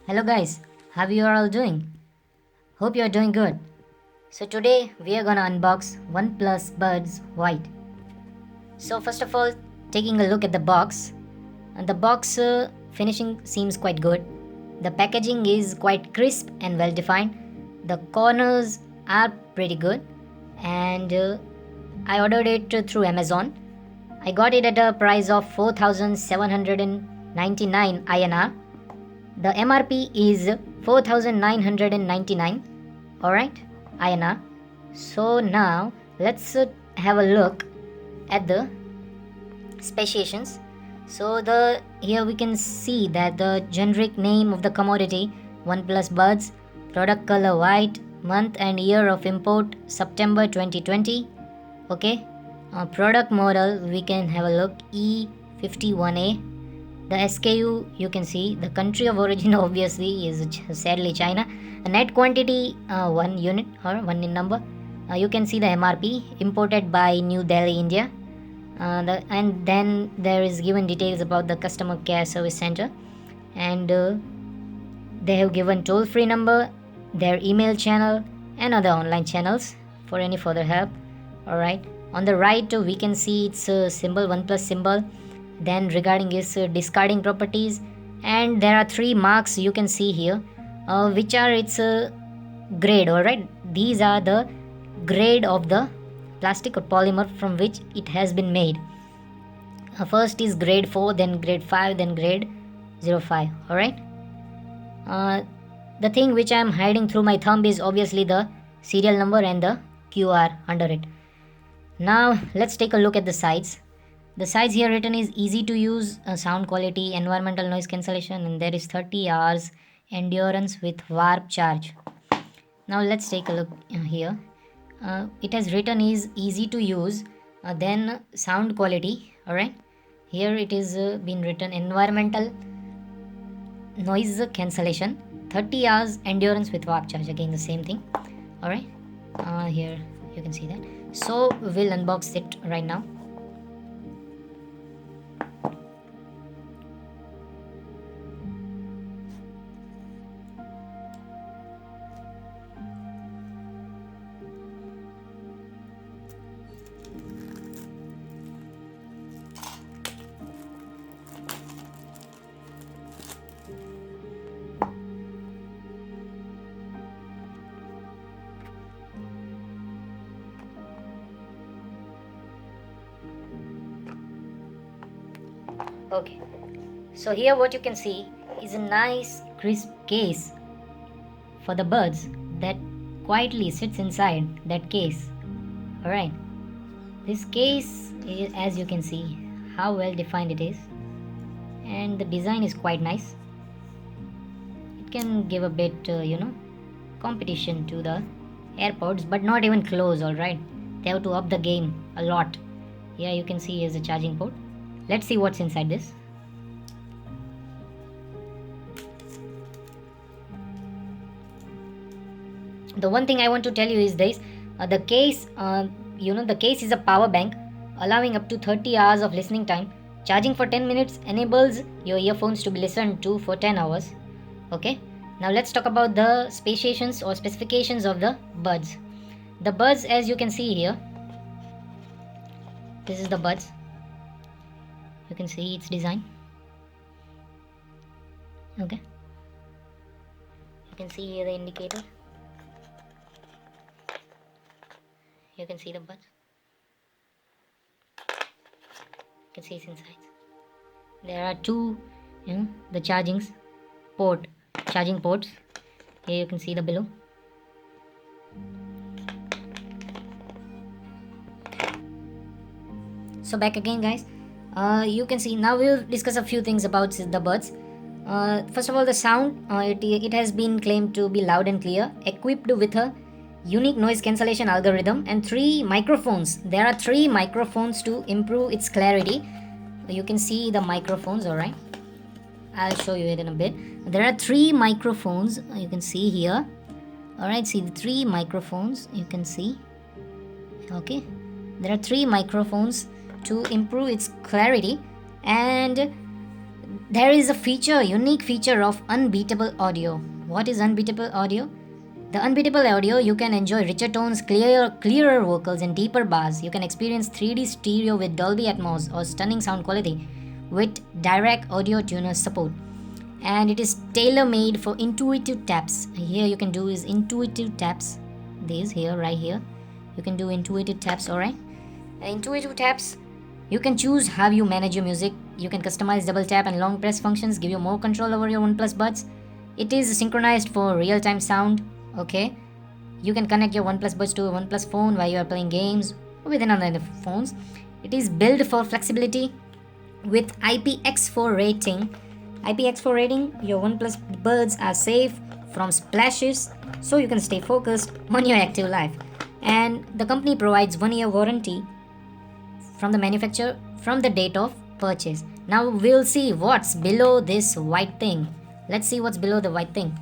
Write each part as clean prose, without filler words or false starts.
Hello guys, how you are all doing? Hope you are doing good. So today we are gonna unbox OnePlus Buds White. So first of all, taking a look at the box, and the box finishing seems quite good. The packaging is quite crisp and well defined. The corners are pretty good, and I ordered it through Amazon. I got it at a price of 4,799 INR. The MRP is 4,999, alright, INR. So now let's have a look at the specifications. So the here we can see that the generic name of the commodity OnePlus Buds, product color white, month and year of import September 2020. Okay, product model we can have a look E51A. The SKU you can see, the country of origin obviously is sadly China. A net quantity 1 unit or 1 in number. You can see the MRP imported by New Delhi, India. And then there is given details about the customer care service center, and they have given toll free number, their email channel and other online channels for any further help. Alright, on the right we can see its symbol, OnePlus symbol. Then regarding its discarding properties, and there are 3 marks you can see here, which are its grade. Alright, these are the grade of the plastic or polymer from which it has been made. First is grade 4, then grade 5, then grade 05. Alright, the thing which I am hiding through my thumb is obviously the serial number and the QR under it. Now let's take a look at the sides. The size here written is easy to use, sound quality, environmental noise cancellation, and there is 30 hours endurance with warp charge. Now let's take a look here. It has written is easy to use, then sound quality. Alright, here it is been written environmental noise cancellation, 30 hours endurance with warp charge, again the same thing. Alright, here you can see that. So we'll unbox it right now. Okay, so here what you can see is a nice crisp case for the buds that quietly sits inside that case. Alright, this case is, as you can see how well defined it is, and the design is quite nice. It can give a bit competition to the AirPods, but not even close. Alright, they have to up the game a lot. Here you can see is a charging port. Let's see what's inside this. The one thing I want to tell you is this: the case, the case is a power bank, allowing up to 30 hours of listening time. Charging for 10 minutes enables your earphones to be listened to for 10 hours. Okay. Now let's talk about the specifications of the buds. The buds, as you can see here, this is the buds. You can see its design. Okay, you can see here the indicator. You can see the buds. You can see its inside. There are 2 the charging ports. Here you can see the below. So back again guys, you can see now we'll discuss a few things about the buds. First of all, the sound, it has been claimed to be loud and clear, equipped with a unique noise cancellation algorithm and 3 microphones. There are 3 microphones to improve its clarity. You can see the microphones. Alright, I'll show you it in a bit. There are 3 microphones, you can see here. Alright, see the 3 microphones you can see. Okay, there are 3 microphones to improve its clarity, and There is a feature, unique feature of unbeatable audio. What is unbeatable audio? The unbeatable audio, you can enjoy richer tones, clearer vocals, and deeper bass. You can experience 3D stereo with Dolby Atmos or stunning sound quality with direct audio tuner support. And it is tailor-made for intuitive taps. Here you can do is intuitive taps. These here, right here. You can do intuitive taps, alright? Intuitive taps, you can choose how you manage your music. You can customize double tap and long press functions, give you more control over your OnePlus buds. It is synchronized for real-time sound. Okay, you can connect your OnePlus buds to a OnePlus phone while you are playing games with another phones. It is built for flexibility with IPX4 rating. IPX4 rating, your OnePlus buds are safe from splashes, so you can stay focused on your active life. And the company provides 1-year warranty from the manufacturer from the date of purchase. Now we'll see what's below this white thing. Let's see what's below the white thing.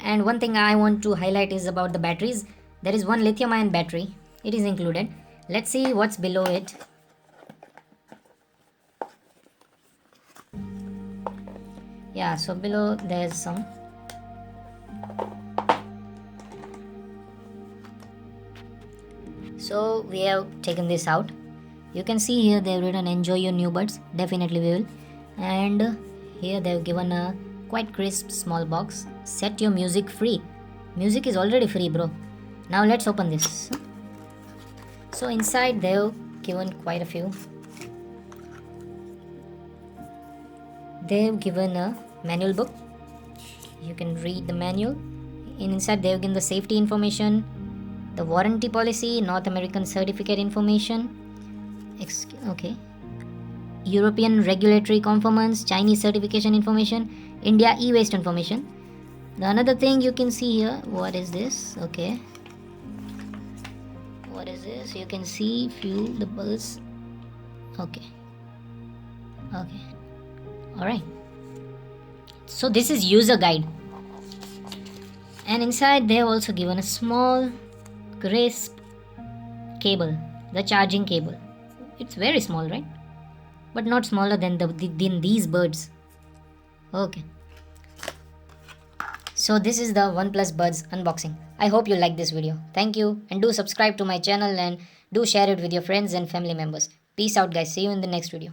And one thing I want to highlight is about the batteries. There is one lithium-ion battery. It is included. Let's see what's below it. Yeah, so below there's some. So we have taken this out. You can see here they've written enjoy your new buds. Definitely we will. And here they've given a quite crisp small box. Set your music free. Music is already free, bro. Now let's open this. So inside they've given quite a few. They've given a manual book. You can read the manual. Inside they've given the safety information, the warranty policy, North American certificate information, okay, European regulatory conformance, Chinese certification information, India e-waste information. The another thing you can see here, what is this? Okay, what is this? You can see few the bulbs. Okay, all right. So this is user guide, and inside they have also given a small crisp cable, the charging cable. It's very small, right? But not smaller than these birds. Okay, so this is the OnePlus Buds unboxing. I hope you like this video. Thank you, and do subscribe to my channel and do share it with your friends and family members. Peace out guys, see you in the next video.